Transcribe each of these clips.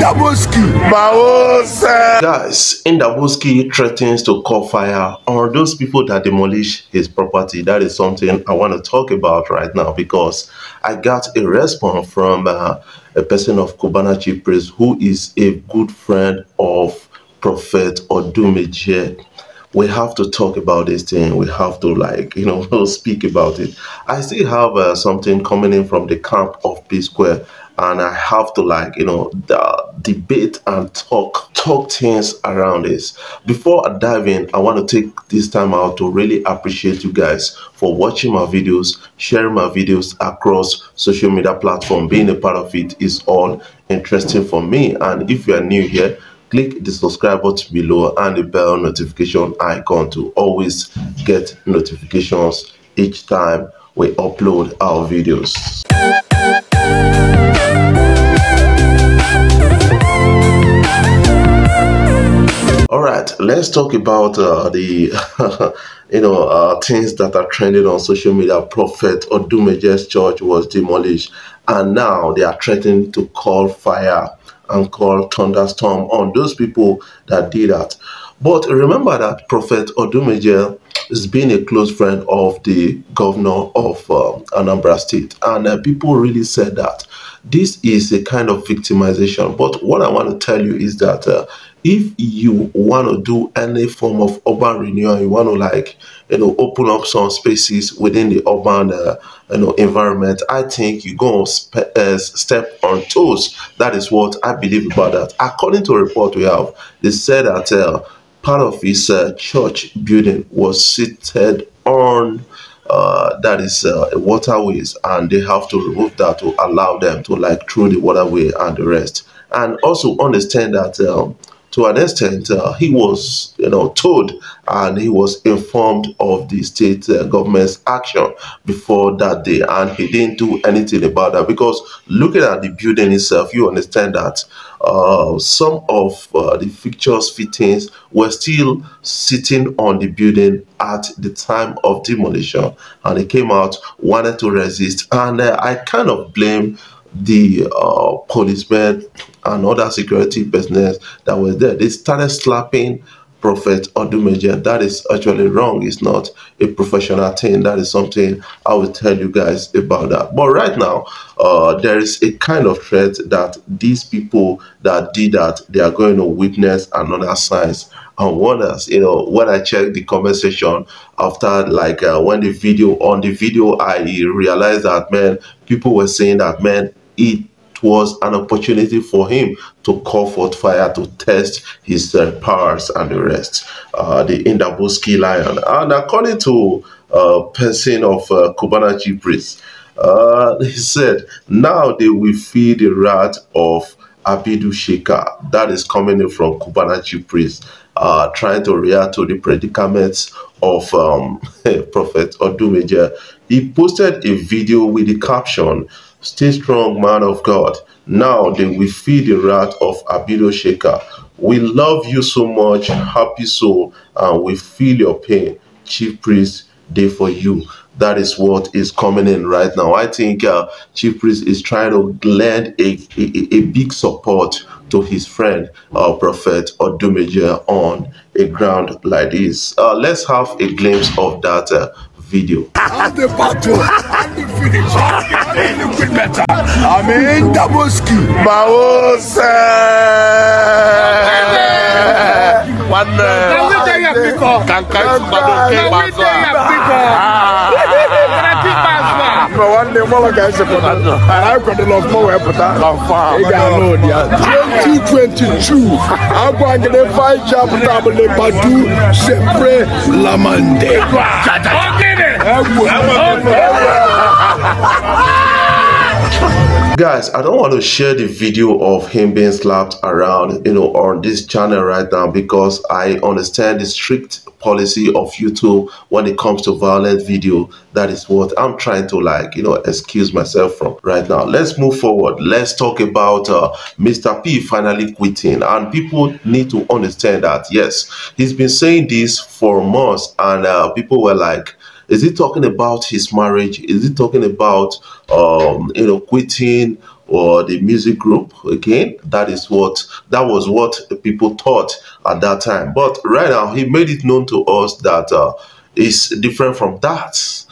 Indaboski. Guys, Indaboski threatens to call fire on those people that demolish his property. That is something I want to talk about right now because I got a response from a person of Cubana Chief Priest who is a good friend of Prophet Odumeje. We have to talk about this thing. We have to speak about it. I still have something coming in from the camp of PSquare, and I have to debate and talk things around this. Before I dive in, I want to take this time out to really appreciate you guys for watching my videos, sharing my videos across social media platforms. Being a part of it is all interesting for me. And if you are new here, click the subscribe button below and the bell notification icon to always get notifications each time we upload our videos. All right, let's talk about the things that are trending on social media. Prophet Odumeje's church was demolished, and now they are threatening to call fire and call thunderstorm on those people that did that. But remember that Prophet Odumeje is being a close friend of the governor of Anambra State, and people really said that this is a kind of victimization. But what I want to tell you is that if you want to do any form of urban renewal, you want to open up some spaces within the urban environment, I think you're going to step on toes. That is what I believe about that. According to a report we have, they said that part of his church building was seated on waterways, and they have to remove that to allow them to through the waterway and the rest. And also understand that to an extent, he was, told and he was informed of the state government's action before that day, and he didn't do anything about that. Because looking at the building itself, you understand that some of the fixtures fittings were still sitting on the building at the time of demolition, and they came out, wanted to resist, and I kind of blame the policemen and other security personnel that were there. They started slapping Prophet Odumeje. That is actually wrong. It's not a professional thing. That is something I will tell you guys about that. But right now, there is a kind of threat that these people that did that, they are going to witness another signs and wonders. When I checked the comment section after when the video I realized that, man, people were saying that, man, it was an opportunity for him to call forth fire to test his powers and the rest. The Indaboski lion. And according to a person of Cubana Chief Priest, he said, now they will feel the wrath of Abidu Shaker. That is coming in from Cubana Chief Priest, trying to react to the predicaments of Prophet Odumeje. He posted a video with the caption, "Stay strong, man of God. Now they will feel the wrath of Abidu Shaker. We love you so much, happy soul, and we feel your pain. Chief Priest, day for you." That is what is coming in right now. I think Chief Priest is trying to lend a big support to his friend, Prophet Odumeje, on a ground like this. Let's have a glimpse of that video. On the battle, on the finish, on the good better. I'm Indaboski. One day, more guys, I got a lot more. 2022. I'm going to the fight job. Double Badu Sempre Lamande. Guys, I don't want to share the video of him being slapped around, on this channel right now, because I understand the strict policy of YouTube when it comes to violent video. That is what I'm trying to excuse myself from right now. Let's move forward. Let's talk about Mr. P finally quitting, and people need to understand that yes, he's been saying this for months, and people were like, is he talking about his marriage? Is he talking about quitting or the music group. Again, that was what people thought at that time. But right now, he made it known to us that it's different from that.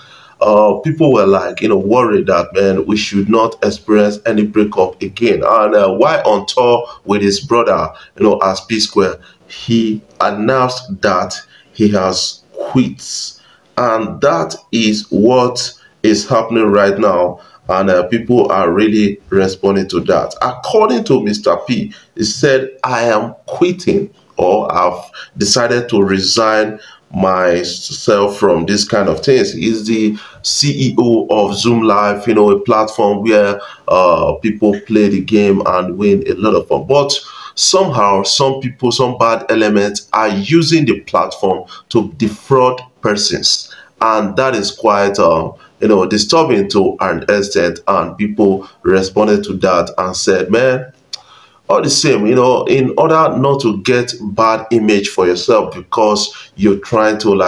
People were like, worried that, man, we should not experience any breakup again. And while on tour with his brother, as PSquare, he announced that he has quit, and that is what is happening right now. And people are really responding to that. According to Mr. P, he said, I am quitting, or I've decided to resign myself from this kind of things. He's the CEO of Zoom Live, a platform where people play the game and win a lot of fun. But somehow, some people, some bad elements are using the platform to defraud persons, and that is quite disturbing to an extent. And people responded to that and said, man, all the same, in order not to get bad image for yourself, because you're trying to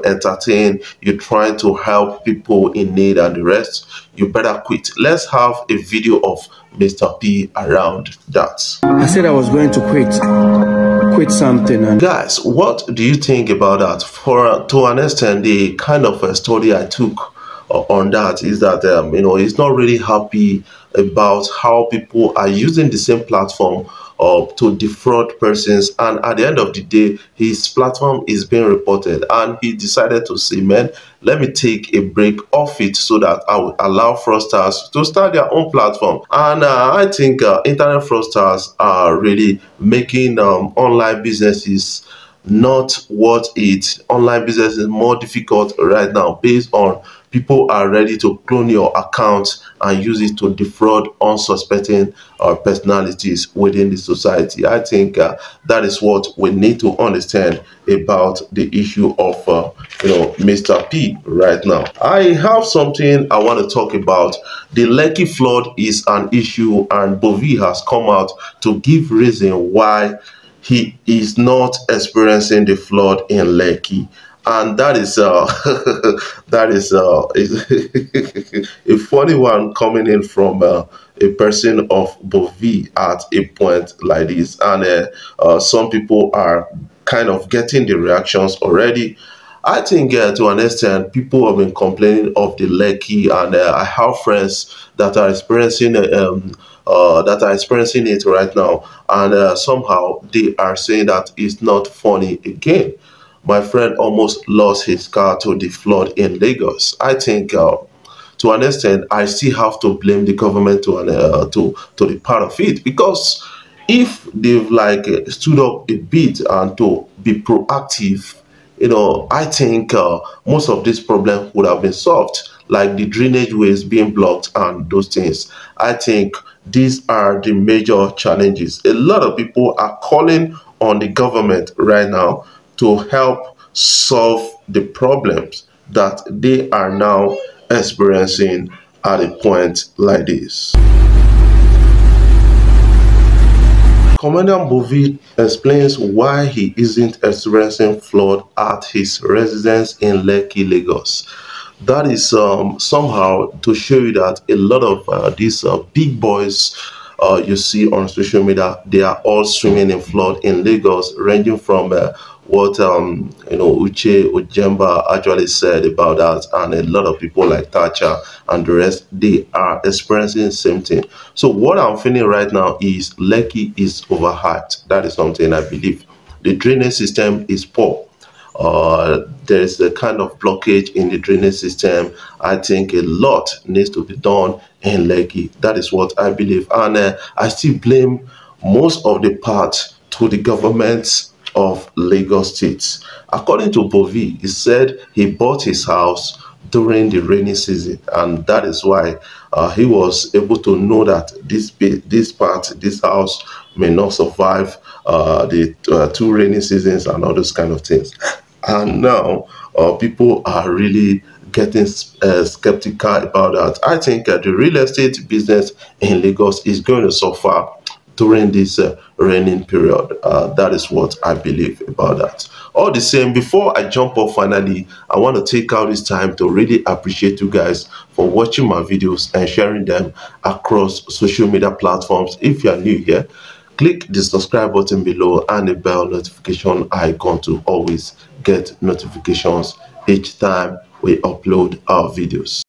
entertain, you're trying to help people in need and the rest, you better quit. Let's have a video of Mr. P around that. I said I was going to quit something. And guys, what do you think about that? To an extent, the kind of a story I took on that is that he's not really happy about how people are using the same platform to defraud persons, and at the end of the day, his platform is being reported, and he decided to say, man, let me take a break off it so that I will allow fraudsters to start their own platform. And I think internet fraudsters are really making online businesses not what it online business is more difficult right now, based on people are ready to clone your account and use it to defraud unsuspecting personalities within the society. I think that is what we need to understand about the issue of Mr. P right now. I have something I want to talk about. The Lekki flood is an issue, and Bovi has come out to give reason why he is not experiencing the flood in Lekki. And that is a funny one coming in from a person of Bovi at a point like this. And some people are kind of getting the reactions already. I think to an extent, people have been complaining of the Lekki, and I have friends that are experiencing it right now, and somehow they are saying that it's not funny again. My friend almost lost his car to the flood in Lagos. I think to an extent, I still have to blame the government to the part of it, because if they've stood up a bit and to be proactive, I think most of this problem would have been solved, like the drainage ways being blocked and those things. I think these are the major challenges. A lot of people are calling on the government right now to help solve the problems that they are now experiencing at a point like this. Commandant Bovi explains why he isn't experiencing flood at his residence in Lekki, Lagos. That is somehow to show you that a lot of these big boys you see on social media, they are all swimming in flood in Lagos, ranging from what Uche Ojemba actually said about that, and a lot of people like Thatcher and the rest, they are experiencing the same thing. So what I'm feeling right now is Lekki is overhyped. That is something I believe. The drainage system is poor. There's a kind of blockage in the drainage system. I think a lot needs to be done in Lekki. That is what I believe, and I still blame most of the part to the government of Lagos State. According to Bovi, he said he bought his house during the rainy season, and that is why he was able to know that this house may not survive the 2 rainy seasons and all those kind of things. And now people are really getting skeptical about that. I think the real estate business in Lagos is going to suffer during this raining period. That is what I believe about that. All the same, before I jump off finally, I want to take out this time to really appreciate you guys for watching my videos and sharing them across social media platforms. If you are new here, click the subscribe button below and the bell notification icon to always get notifications each time we upload our videos.